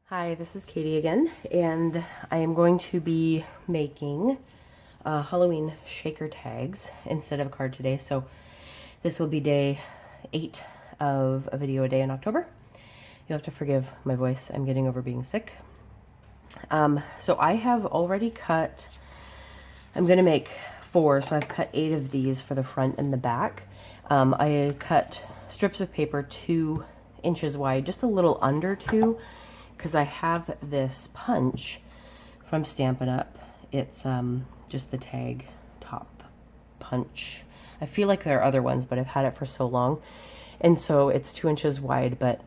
Hi, this is Katie again, and I am going to be making Halloween shaker tags instead of a card today. So this will be day 8 of a video a day in October. You'll have to forgive my voice. I'm getting over being sick. So I have already cut, I'm going to make 4, so I've cut 8 of these for the front and the back. I cut strips of paper 2 inches wide, just a little under 2, because I have this punch from Stampin' Up. It's just the tag top punch. I feel like there are other ones, but I've had it for so long. And so it's 2 inches wide, but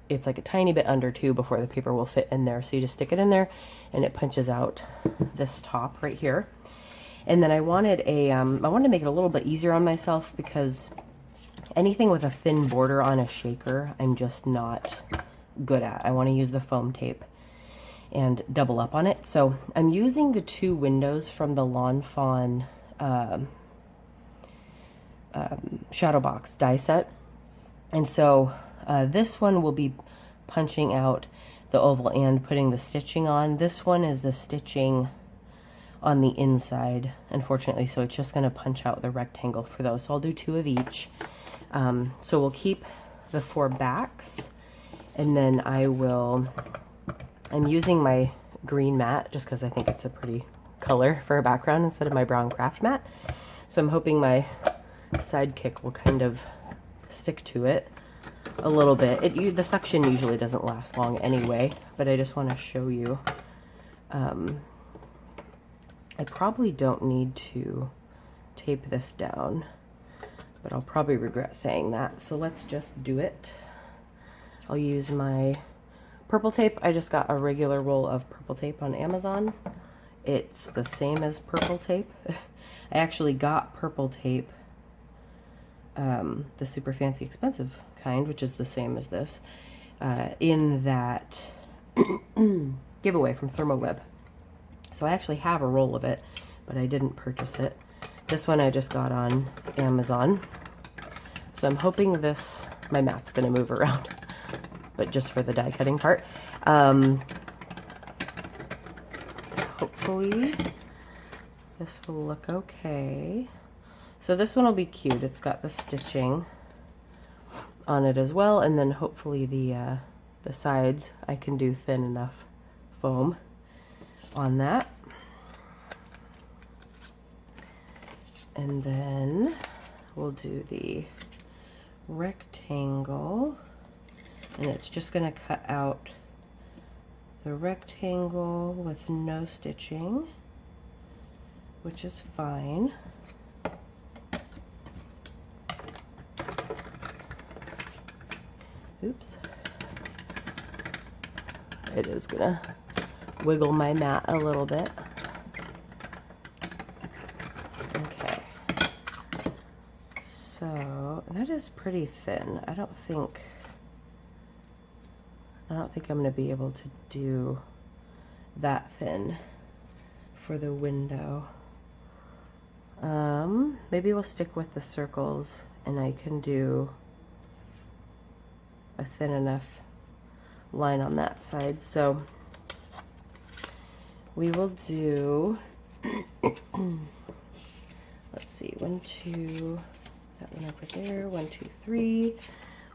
it's like a tiny bit under 2 before the paper will fit in there. So you just stick it in there and it punches out this top right here. And then I wanted I wanted to make it a little bit easier on myself, because anything with a thin border on a shaker, I'm just not good at. I want to use the foam tape and double up on it. So I'm using the 2 windows from the Lawn Fawn Shadow Box die set. And so this one will be punching out the oval and putting the stitching on. This one is the stitching on the inside, unfortunately, so it's just going to punch out the rectangle for those. So I'll do 2 of each. So we'll keep the 4 backs, and then I'm using my green mat just because I think it's a pretty color for a background instead of my brown craft mat. So I'm hoping my sidekick will kind of stick to it a little bit. The suction usually doesn't last long anyway, but I just want to show you. I probably don't need to tape this down, but I'll probably regret saying that. So let's just do it. I'll use my purple tape. I just got a regular roll of purple tape on Amazon. It's the same as purple tape. I actually got purple tape, the super fancy expensive kind, which is the same as this, in that giveaway from ThermoWeb. So I actually have a roll of it, but I didn't purchase it. This one I just got on Amazon. So I'm hoping my mat's gonna move around, but just for the die cutting part. Hopefully this will look okay. So this one will be cute. It's got the stitching on it as well, and then hopefully the sides I can do thin enough foam on that. And then we'll do the rectangle, and it's just going to cut out the rectangle with no stitching, which is fine. Oops. It is gonna wiggle my mat a little bit. Okay. So that is pretty thin. I don't think I'm gonna be able to do that thin for the window. Maybe we'll stick with the circles, and I can do a thin enough line on that side. So we will do, let's see, 1, 2, that one over there, 1, 2, 3.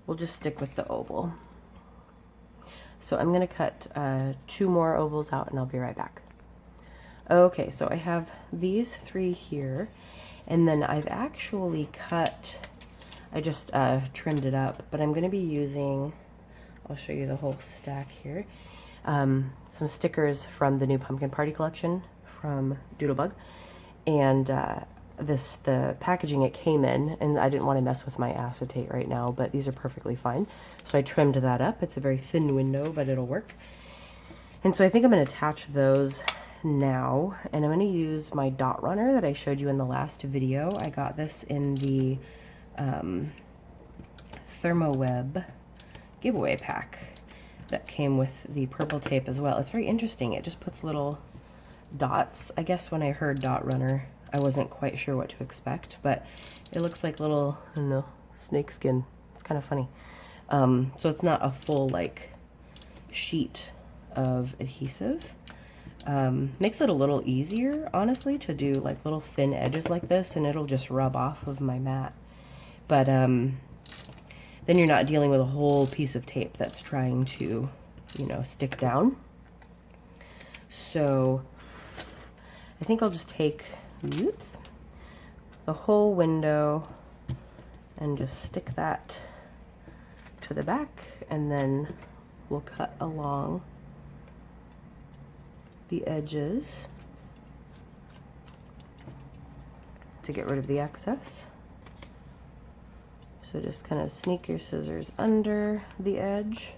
We'll just stick with the oval. So I'm going to cut 2 more ovals out, and I'll be right back. Okay, so I have these 3 here, and then I've actually cut, I just trimmed it up, but I'm going to be using, I'll show you the whole stack here, some stickers from the new Pumpkin Party collection from Doodlebug, and the packaging it came in, and I didn't want to mess with my acetate right now, but these are perfectly fine. So I trimmed that up. It's a very thin window, but it'll work. And so I think I'm going to attach those now, and I'm going to use my dot runner that I showed you in the last video. I got this in the ThermoWeb giveaway pack that came with the purple tape as well. It's very interesting. It just puts little dots. I guess when I heard dot runner, I wasn't quite sure what to expect, but it looks like little, I don't know, snake skin. It's kind of funny. So it's not a full, like, sheet of adhesive. Makes it a little easier, honestly, to do like little thin edges like this, and it'll just rub off of my mat. But then you're not dealing with a whole piece of tape that's trying to, you know, stick down. So I think I'll just take, oops, the whole window and just stick that to the back, and then we'll cut along the edges to get rid of the excess. So just kind of sneak your scissors under the edge,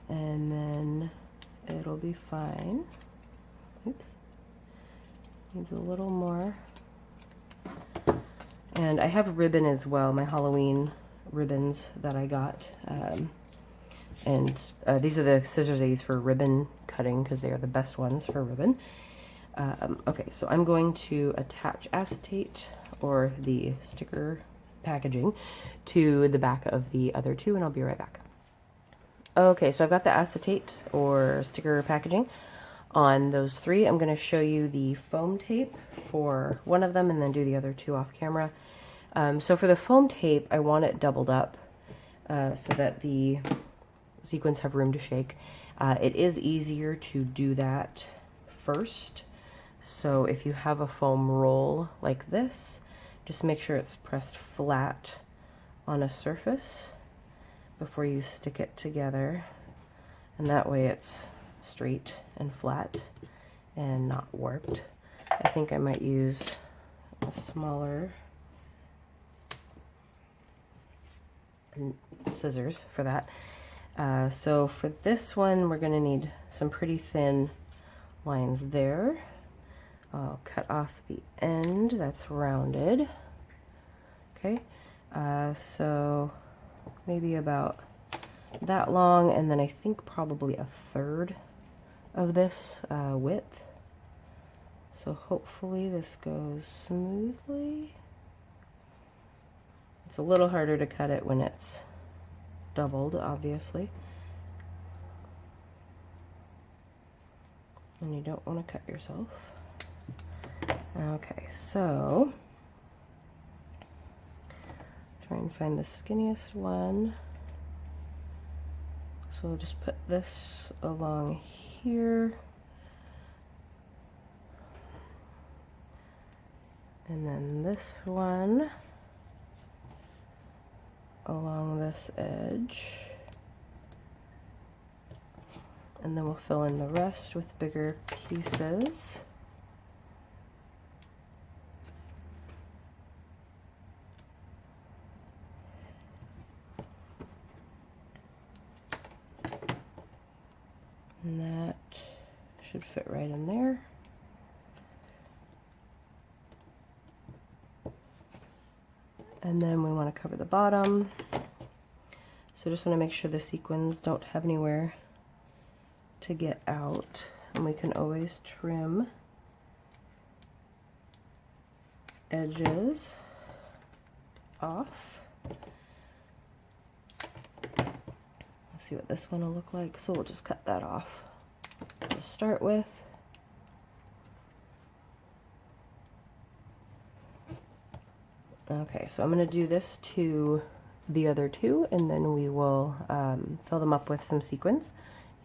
and then it'll be fine. Oops, needs a little more. And I have ribbon as well, my Halloween ribbons that I got. These are the scissors I use for ribbon cutting because they are the best ones for ribbon. Okay, so I'm going to attach acetate or the sticker packaging to the back of the other two, and I'll be right back. Okay, so I've got the acetate or sticker packaging on those three. I'm going to show you the foam tape for one of them and then do the other two off camera. So for the foam tape, I want it doubled up so that the sequins have room to shake. It is easier to do that first. So if you have a foam roll like this, just make sure it's pressed flat on a surface before you stick it together. And that way it's straight and flat and not warped. I think I might use a smaller scissors for that. So for this one, we're going to need some pretty thin lines there. I'll cut off the end that's rounded. Okay, so maybe about that long, and then I think probably a third of this width. So hopefully this goes smoothly. It's a little harder to cut it when it's doubled, obviously. And you don't want to cut yourself. Okay, so try and find the skinniest one. So we'll just put this along here. And then this one along this edge. And then we'll fill in the rest with bigger pieces. And that should fit right in there. And then we want to cover the bottom. So just want to make sure the sequins don't have anywhere to get out. And we can always trim edges off. Let's see what this one will look like. So we'll just cut that off to start with. Okay, so I'm going to do this to the other two, and then we will fill them up with some sequins,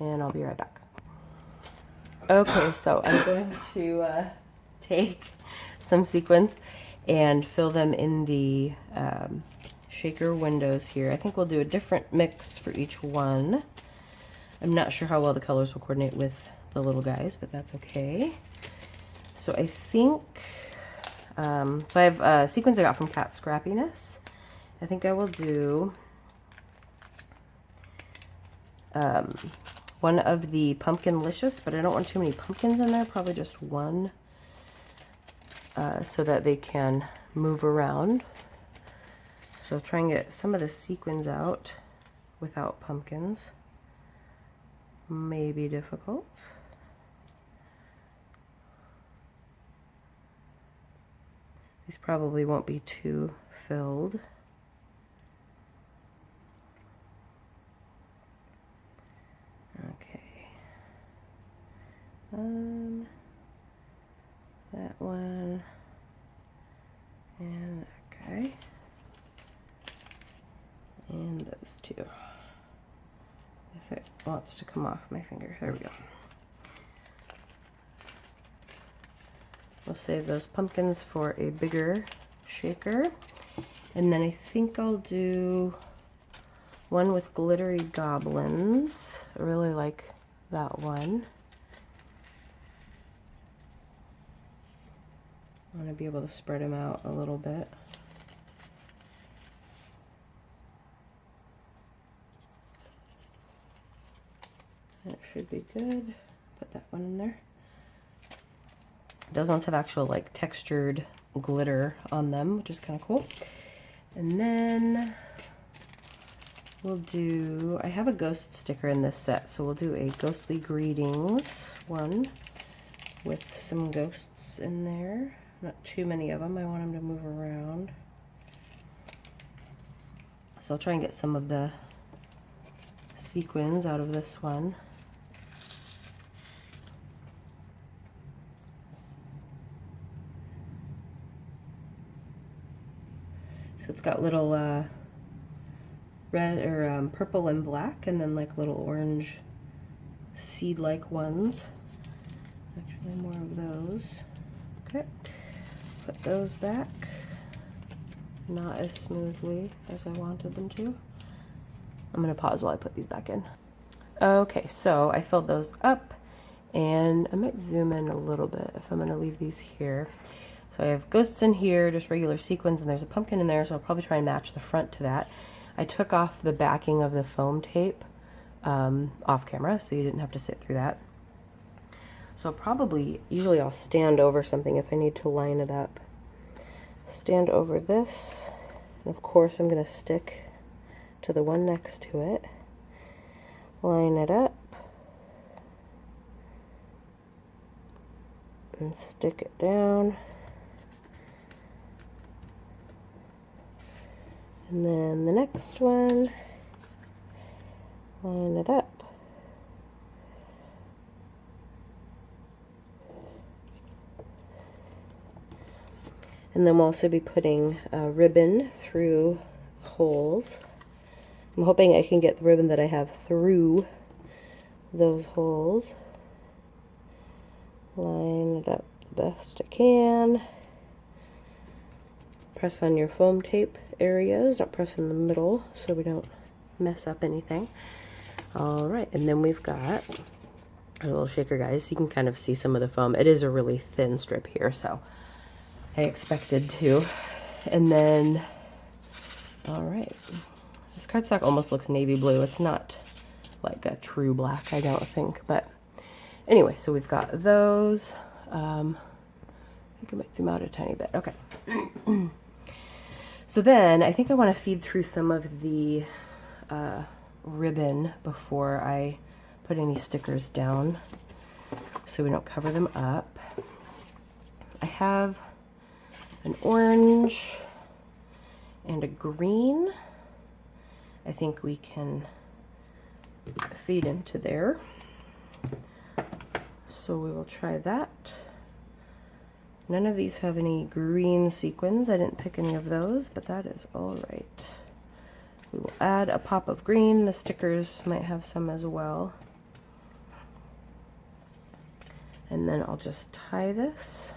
and I'll be right back. Okay, so I'm going to take some sequins and fill them in the shaker windows here. I think we'll do a different mix for each one. I'm not sure how well the colors will coordinate with the little guys, but that's okay. So I think, so I have sequins I got from Cat Scrappiness. I think I will do one of the Pumpkinlicious, but I don't want too many pumpkins in there, probably just one, so that they can move around. So try and get some of the sequins out without pumpkins. May be difficult. These probably won't be too filled. That one, and that guy, and those two. If it wants to come off my finger, there we go. We'll save those pumpkins for a bigger shaker. And then I think I'll do one with glittery goblins. I really like that one. I want to be able to spread them out a little bit. That should be good. Put that one in there. Those ones have actual like textured glitter on them, which is kind of cool. And then we'll do, I have a ghost sticker in this set, so we'll do a ghostly greetings one with some ghosts in there. Not too many of them, I want them to move around. So I'll try and get some of the sequins out of this one. So it's got little red or purple and black, and then like little orange seed-like ones. Actually, more of those. Okay. Put those back, not as smoothly as I wanted them to. I'm going to pause while I put these back in. Okay, so I filled those up, and I might zoom in a little bit if I'm going to leave these here. So I have ghosts in here, just regular sequins, and there's a pumpkin in there, so I'll probably try and match the front to that. I took off the backing of the foam tape off camera, so you didn't have to sit through that. So probably, usually I'll stand over something if I need to line it up. Stand over this, and of course I'm going to stick to the one next to it. Line it up, and stick it down. And then the next one, line it up. And then we'll also be putting a ribbon through holes. I'm hoping I can get the ribbon that I have through those holes. Line it up the best I can. Press on your foam tape areas, don't press in the middle so we don't mess up anything. Alright, and then we've got our little shaker guys. You can kind of see some of the foam. It is a really thin strip here, so I expected to. And then, alright, this cardstock almost looks navy blue. It's not like a true black, I don't think, but anyway, so we've got those. I think I might zoom out a tiny bit. Okay. So then I think I want to feed through some of the ribbon before I put any stickers down so we don't cover them up. I have an orange and a green. I think we can feed into there. So we will try that. None of these have any green sequins. I didn't pick any of those, but that is all right. We will add a pop of green. The stickers might have some as well. And then I'll just tie this.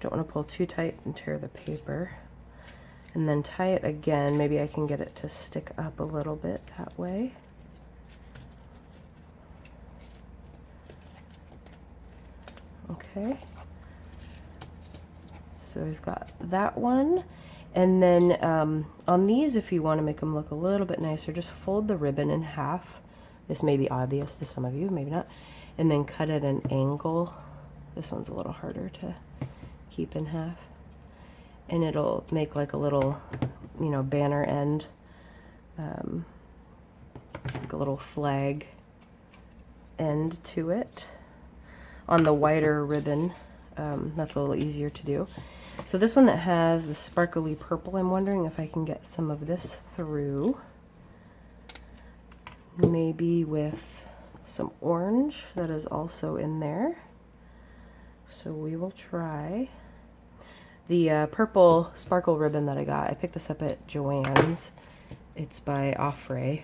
Don't want to pull too tight and tear the paper. And then tie it again. Maybe I can get it to stick up a little bit that way. Okay. So we've got that one. And then on these, if you want to make them look a little bit nicer, just fold the ribbon in half. This may be obvious to some of you, maybe not. And then cut at an angle. This one's a little harder to keep in half. And it'll make like a little, you know, banner end, like a little flag end to it. On the wider ribbon, that's a little easier to do. So this one that has the sparkly purple, I'm wondering if I can get some of this through. maybe with some orange that is also in there. So we will try the purple sparkle ribbon that I got. I picked this up at Joann's. It's by Offray,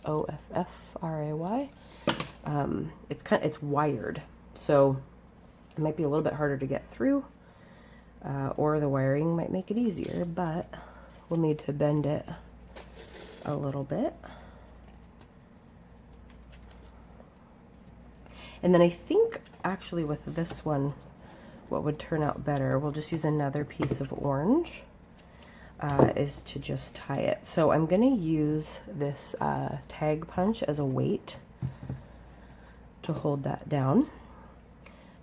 Offray. It's wired, so it might be a little bit harder to get through, or the wiring might make it easier, but we'll need to bend it a little bit. And then I think actually with this one, what would turn out better, we'll just use another piece of orange, is to just tie it. So I'm going to use this tag punch as a weight to hold that down.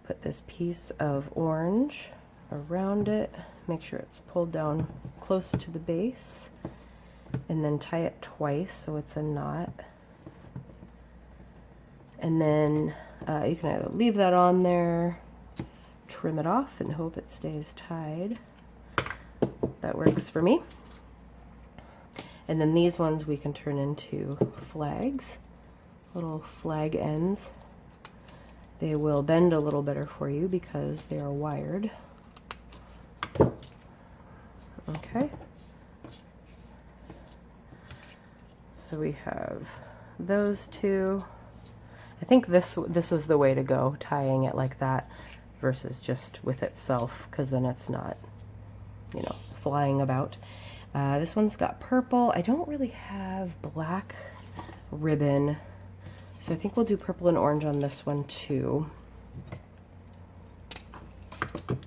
Put this piece of orange around it, make sure it's pulled down close to the base, and then tie it twice so it's a knot. And then you can either leave that on there, trim it off, and hope it stays tied. That works for me. And then these ones we can turn into flags, little flag ends. They will bend a little better for you because they are wired. Okay. So we have those two. I think this is the way to go, tying it like that versus just with itself, because then it's not, you know, flying about. This one's got purple. I don't really have black ribbon, so I think we'll do purple and orange on this one too.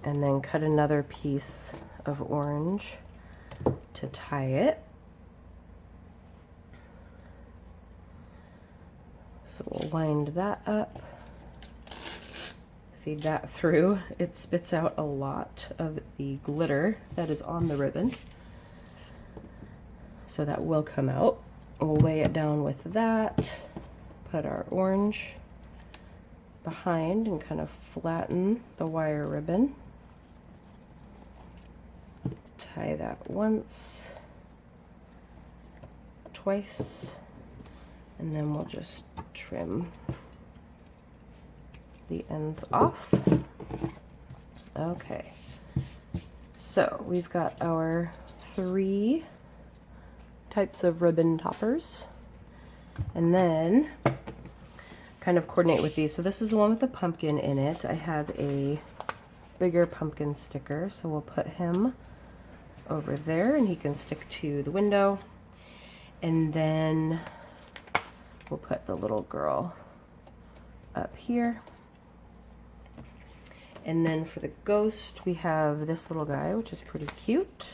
And then cut another piece of orange to tie it. So we'll wind that up, feed that through. It spits out a lot of the glitter that is on the ribbon, so that will come out. We'll lay it down with that, put our orange behind and kind of flatten the wire ribbon. Tie that once, twice, and then we'll just trim the ends off. Okay, so we've got our 3 types of ribbon toppers, and then kind of coordinate with these. So this is the one with the pumpkin in it. I have a bigger pumpkin sticker, so we'll put him over there and he can stick to the window. And then we'll put the little girl up here. And then for the ghost, we have this little guy, which is pretty cute.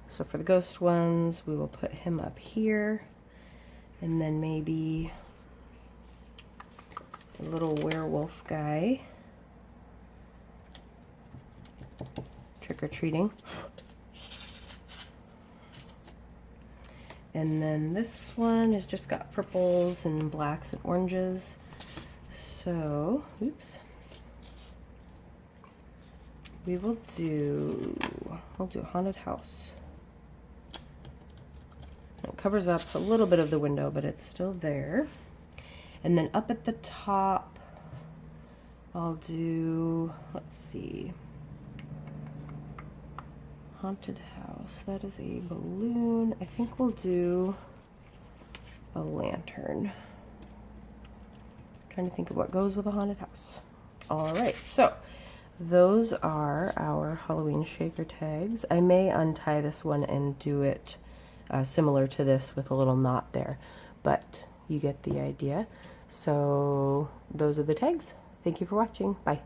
So for the ghost ones, we will put him up here. And then maybe a little werewolf guy. Trick-or-treating. And then this one has just got purples and blacks and oranges. So, oops. We'll do a haunted house. It covers up a little bit of the window, but it's still there. And then up at the top, I'll do, let's see, haunted house. That is a balloon. I think we'll do a lantern. Trying to think of what goes with a haunted house. All right, so those are our Halloween shaker tags. I may untie this one and do it similar to this with a little knot there, but you get the idea. So those are the tags. Thank you for watching. Bye.